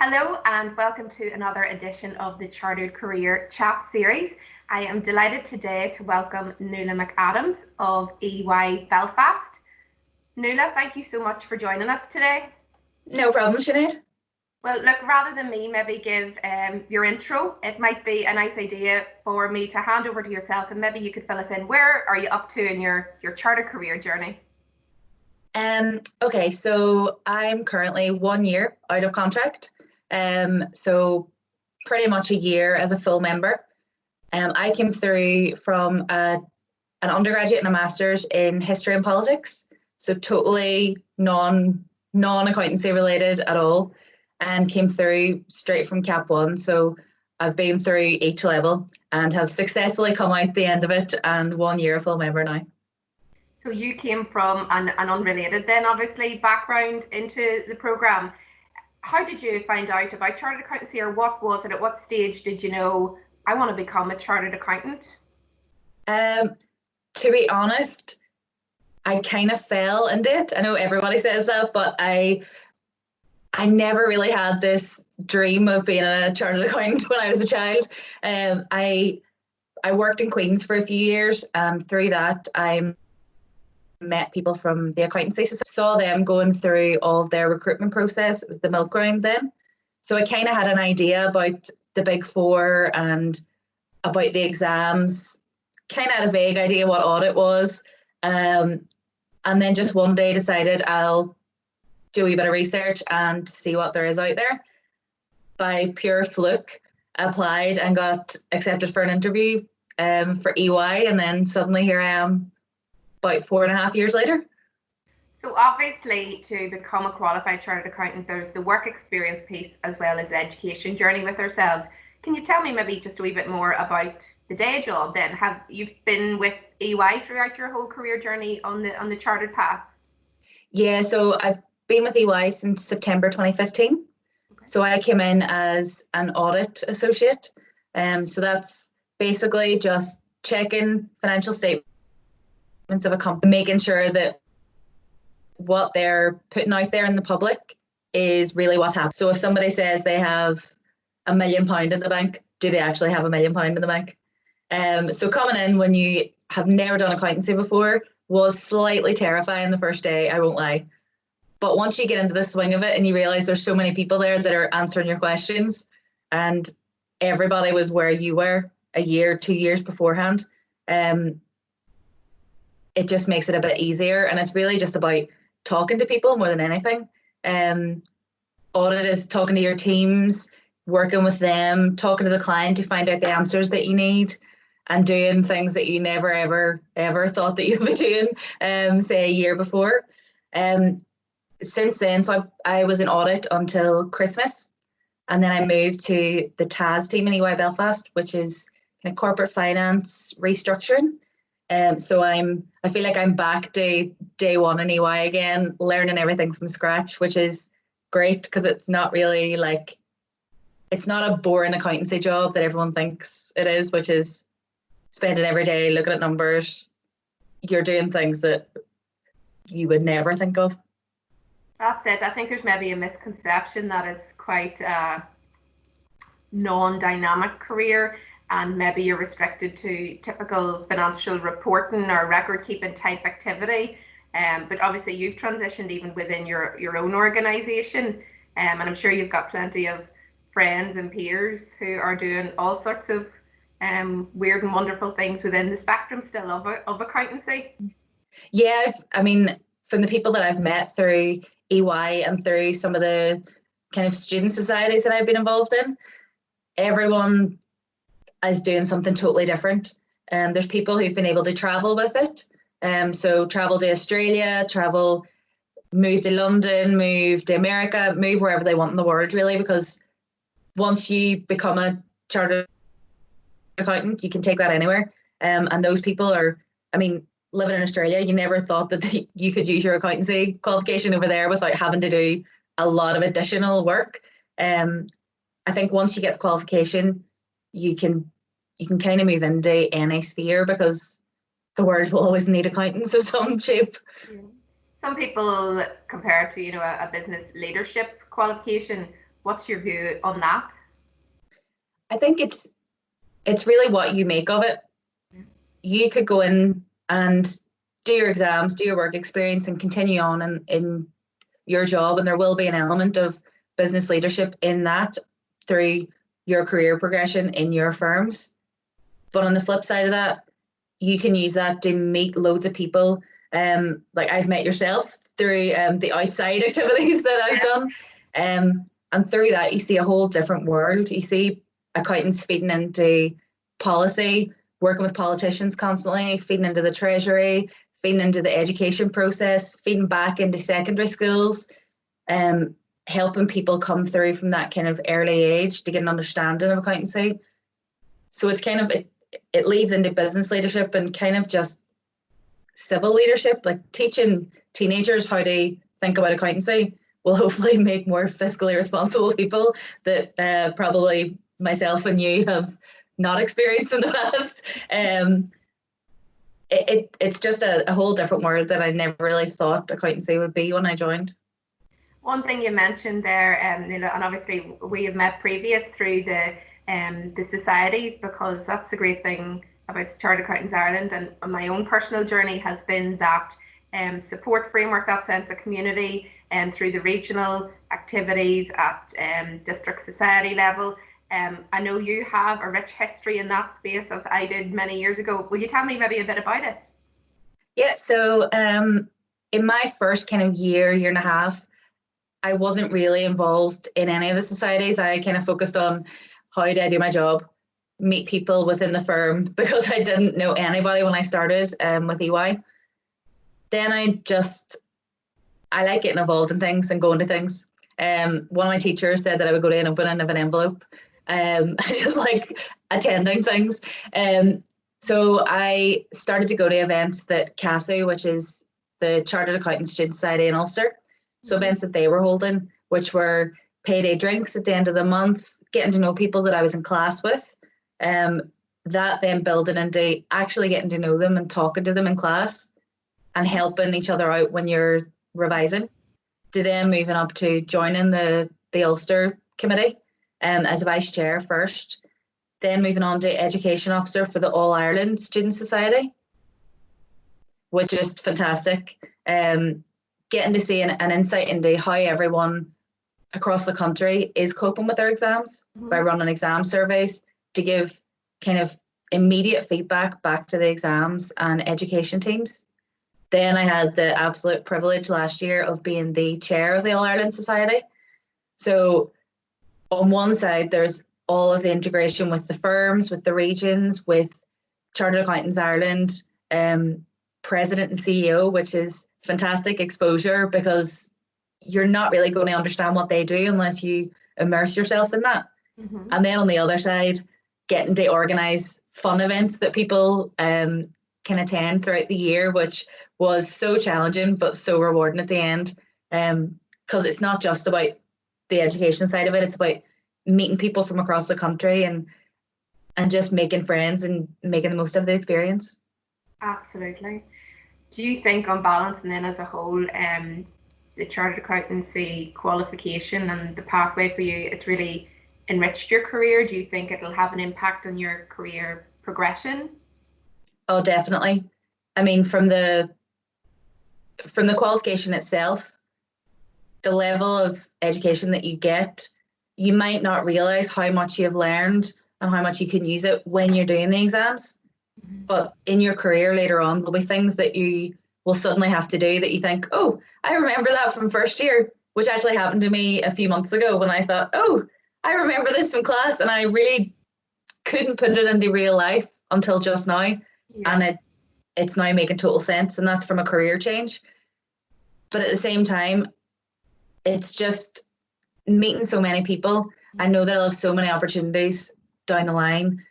Hello and welcome to another edition of the Chartered Career Chat series. I am delighted today to welcome Nuala McAdams of EY Belfast. Nuala, thank you so much for joining us today. No problem, Sinead. Well, look, rather than me maybe give your intro, it might be a nice idea for me to hand over to yourself and maybe you could fill us in. Where are you up to in your chartered career journey? Okay, so I'm currently 1 year out of contract. So pretty much a year as a full member. I came through from an undergraduate and a master's in history and politics, so totally non-accountancy related at all, and came through straight from Cap 1. So I've been through each level and have successfully come out the end of it and 1 year a full member now. So you came from an unrelated then obviously background into the programme. How did you find out about chartered accountancy, or what was it? At what stage did you know I want to become a chartered accountant? To be honest, I kind of fell into it. I know everybody says that, but I never really had this dream of being a chartered accountant when I was a child. I worked in Queen's for a few years, and through that I met people from the accountancy, so saw them going through all of their recruitment process. It was the milk round then, so I kind of had an idea about the Big Four and about the exams, kind of had a vague idea what audit was, and then just one day decided I'll do a wee bit of research and see what there is out there. By pure fluke, applied and got accepted for an interview for EY, and then suddenly here I am about 4.5 years later. So obviously to become a qualified chartered accountant, there's the work experience piece as well as the education journey with ourselves. Can you tell me maybe just a wee bit more about the day job then? Have you been with EY throughout your whole career journey on the chartered path? Yeah, so I've been with EY since September 2015. Okay. So I came in as an audit associate. So that's basically just checking financial statements of a company, making sure that what they're putting out there in the public is really what's happening. So if somebody says they have £1 million in the bank, do they actually have £1 million in the bank? So coming in when you have never done accountancy before was slightly terrifying the first day, I won't lie. But once you get into the swing of it and you realise there's so many people there that are answering your questions, and everybody was where you were a year, 2 years beforehand, it just makes it a bit easier. And it's really just about talking to people more than anything. Audit is talking to your teams, working with them, talking to the client to find out the answers that you need, and doing things that you never, ever thought that you would be doing, say a year before. Since then, so I was in audit until Christmas, and then I moved to the TAS team in EY Belfast, which is kind of corporate finance restructuring. So I feel like I'm back to day one in EY again, learning everything from scratch, which is great because it's not really like, it's not a boring accountancy job that everyone thinks it is, which is spending every day looking at numbers. You're doing things that you would never think of. That's it. I think there's maybe a misconception that it's quite a non-dynamic career, and maybe you're restricted to typical financial reporting or record keeping type activity. But obviously you've transitioned even within your own organisation, and I'm sure you've got plenty of friends and peers who are doing all sorts of weird and wonderful things within the spectrum still of accountancy. Yeah, I mean, from the people that I've met through EY and through some of the kind of student societies that I've been involved in, everyone is doing something totally different. There's people who've been able to travel with it. So travel to Australia, move to London, move to America, move wherever they want in the world, really, because once you become a chartered accountant, you can take that anywhere. And those people are, I mean, living in Australia, you never thought that you could use your accountancy qualification over there without having to do a lot of additional work. I think once you get the qualification, you can kind of move into any sphere because the world will always need accountants of some shape. Yeah. Some people compare it to, a business leadership qualification. What's your view on that? I think it's really what you make of it. You could go in and do your exams, do your work experience, and continue on in your job, and there will be an element of business leadership in that through your career progression in your firms. But on the flip side of that, you can use that to meet loads of people. Like I've met yourself through the outside activities that I've done. And through that, you see a whole different world. You see accountants feeding into policy, working with politicians constantly, feeding into the treasury, feeding into the education process, feeding back into secondary schools, helping people come through from that kind of early age to get an understanding of accountancy. So it's kind of, it leads into business leadership and kind of just civil leadership, like teaching teenagers how to think about accountancy will hopefully make more fiscally responsible people that probably myself and you have not experienced in the past. It's just a whole different world that I never really thought accountancy would be when I joined. One thing you mentioned there, and obviously we have met previous through the societies, because that's the great thing about Chartered Accountants Ireland, and my own personal journey has been that support framework, that sense of community, and through the regional activities at district society level. I know you have a rich history in that space, as I did many years ago. Will you tell me maybe a bit about it? Yeah, so in my first kind of year and a half, I wasn't really involved in any of the societies. I kind of focused on how do I do my job, meet people within the firm, because I didn't know anybody when I started with EY. Then I like getting involved in things and going to things. One of my teachers said that I would go to an opening of an envelope. I just like attending things. So I started to go to events that CASU, which is the Chartered Accountancy Student Society in Ulster, so events that they were holding, which were payday drinks at the end of the month, getting to know people that I was in class with. That then building into actually getting to know them and talking to them in class and helping each other out when you're revising, to then moving up to joining the Ulster committee as a vice chair first, then moving on to education officer for the All Ireland Student Society, which is fantastic. Getting to see an insight into how everyone across the country is coping with their exams by running exam surveys to give kind of immediate feedback back to the exams and education teams. Then I had the absolute privilege last year of being the chair of the All Ireland Society. So on one side, there's all of the integration with the firms, with the regions, with Chartered Accountants Ireland, president and CEO, which is fantastic exposure, because you're not really going to understand what they do unless you immerse yourself in that. And then on the other side, getting to organise fun events that people can attend throughout the year, which was so challenging but so rewarding at the end, because it's not just about the education side of it, it's about meeting people from across the country and just making friends and making the most of the experience. Absolutely. Do you think, on balance and then as a whole, the Chartered Accountancy qualification and the pathway for you, it's really enriched your career? Do you think it'll have an impact on your career progression? Oh, definitely. I mean, from the qualification itself, the level of education that you get, you might not realise how much you've learned and how much you can use it when you're doing the exams. But in your career later on, there'll be things that you will suddenly have to do that you think, oh, I remember that from first year, which actually happened to me a few months ago when I thought, oh, I remember this from class, and I really couldn't put it into real life until just now. Yeah. And it's now making total sense, and that's from a career change. But at the same time, it's just meeting so many people. I know that I'll have so many opportunities down the line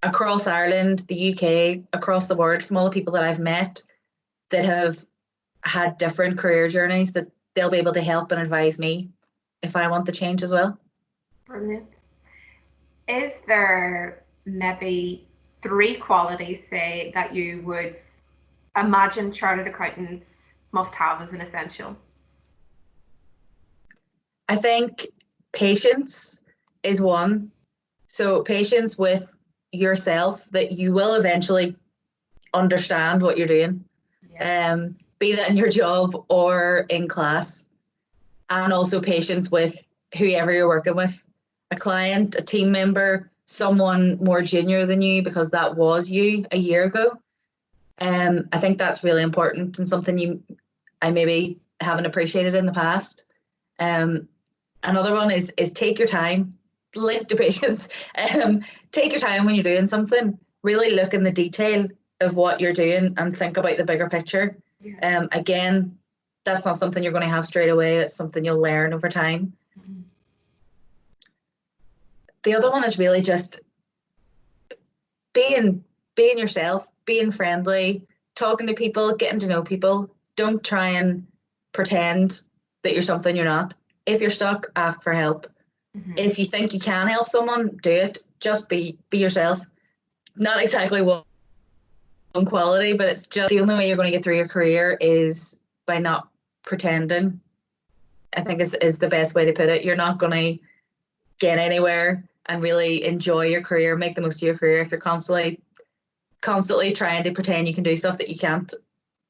across Ireland, the UK, across the world, from all the people that I've met that have had different career journeys, that they'll be able to help and advise me if I want the change as well. Brilliant. Is there maybe 3 qualities, say, that you would imagine chartered accountants must have as an essential? I think Patience is one. So patience with yourself, that you will eventually understand what you're doing, be that in your job or in class. And also patience with whoever you're working with, a client, a team member, someone more junior than you, because that was you a year ago. I think that's really important, and something I maybe haven't appreciated in the past. Another one is take your time, linked to patience. Take your time when you're doing something. Really look in the detail of what you're doing and think about the bigger picture. Again, that's not something you're going to have straight away. It's something you'll learn over time. The other one is really just being yourself, being friendly, talking to people, getting to know people. Don't try and pretend that you're something you're not. If you're stuck, ask for help. If you think you can help someone, do it. Just be yourself. Not exactly one quality, but it's just the only way you're going to get through your career is by not pretending. I think is the best way to put it. You're not going to get anywhere and really enjoy your career, make the most of your career, if you're constantly trying to pretend you can do stuff that you can't,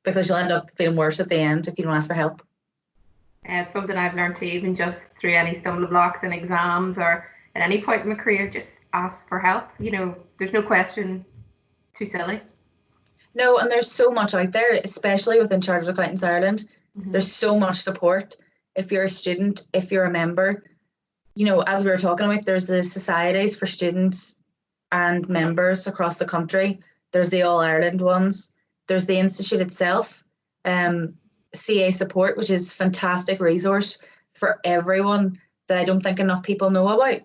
because you'll end up feeling worse at the end if you don't ask for help. It's something I've learned too, even just through any stumbling blocks in exams or at any point in my career, just ask for help. There's no question too silly. No, and there's so much out there, especially within Chartered Accountants Ireland. There's so much support. If you're a student, if you're a member, as we were talking about, there's the societies for students and members across the country. There's the All Ireland ones. There's the Institute itself, CA support, which is a fantastic resource for everyone that I don't think enough people know about.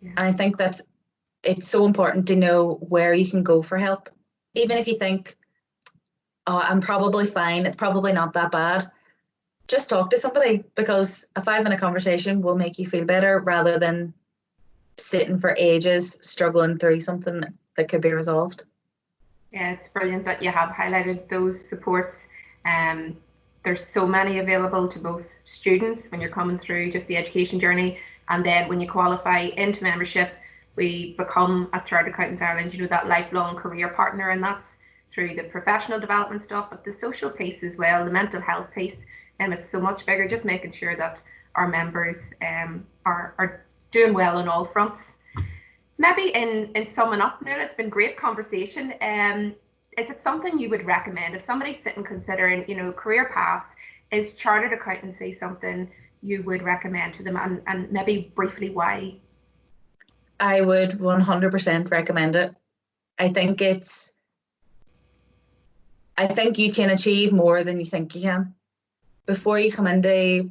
And I think that it's so important to know where you can go for help. Even if you think, oh, I'm probably fine, it's probably not that bad, just talk to somebody, because a 5-minute conversation will make you feel better rather than sitting for ages struggling through something that could be resolved. Yeah, it's brilliant that you have highlighted those supports. There's so many available to both students when you're coming through just the education journey, and then when you qualify into membership, we become at Chartered Accountants Ireland, that lifelong career partner, and that's through the professional development stuff, but the social piece as well, the mental health piece. It's so much bigger, just making sure that our members are doing well on all fronts. Maybe in summing up, Nuala, it's been great conversation. Is it something you would recommend if somebody's sitting considering, career paths? Is Chartered Accountancy something you would recommend to them, and maybe briefly why? I would 100% recommend it. I think you can achieve more than you think you can. Before you come into,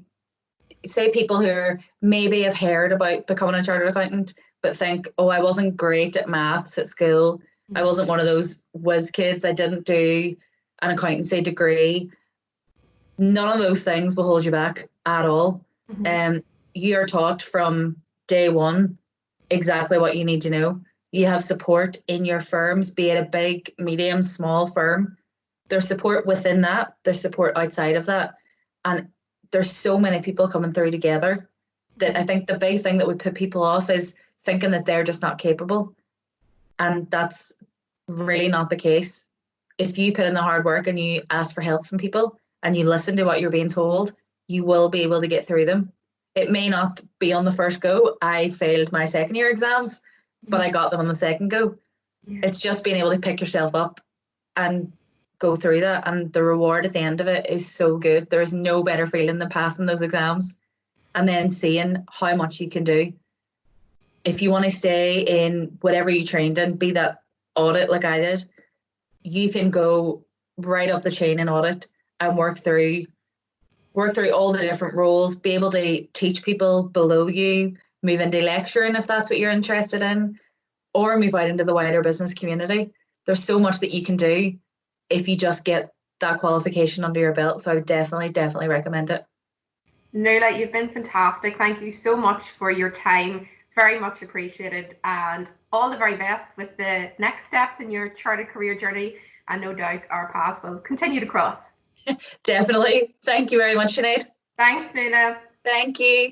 say, people who maybe have heard about becoming a chartered accountant but think, oh, I wasn't great at maths at school. I wasn't one of those whiz kids. I didn't do an accountancy degree. None of those things will hold you back at all. You are taught from day one exactly what you need to know. You have support in your firms, be it a big, medium, small firm. There's support within that. There's support outside of that. And there's so many people coming through together that I think the big thing that would put people off is thinking that they're just not capable. And that's really not the case. If you put in the hard work and you ask for help from people and you listen to what you're being told, you will be able to get through them. It may not be on the first go. I failed my second year exams, but I got them on the second go. It's just being able to pick yourself up and go through that, and the reward at the end of it is so good. There is no better feeling than passing those exams and then seeing how much you can do. If you want to stay in whatever you trained in, be that audit like I did, you can go right up the chain in audit and work through all the different roles, be able to teach people below you, move into lecturing if that's what you're interested in, or move out into the wider business community. There's so much that you can do if you just get that qualification under your belt. So I would definitely recommend it. Nuala, you've been fantastic. Thank you so much for your time. Very much appreciated, and all the very best with the next steps in your chartered career journey, and no doubt our paths will continue to cross. Definitely. Thank you very much, Sinead. Thanks, Nuala. Thank you.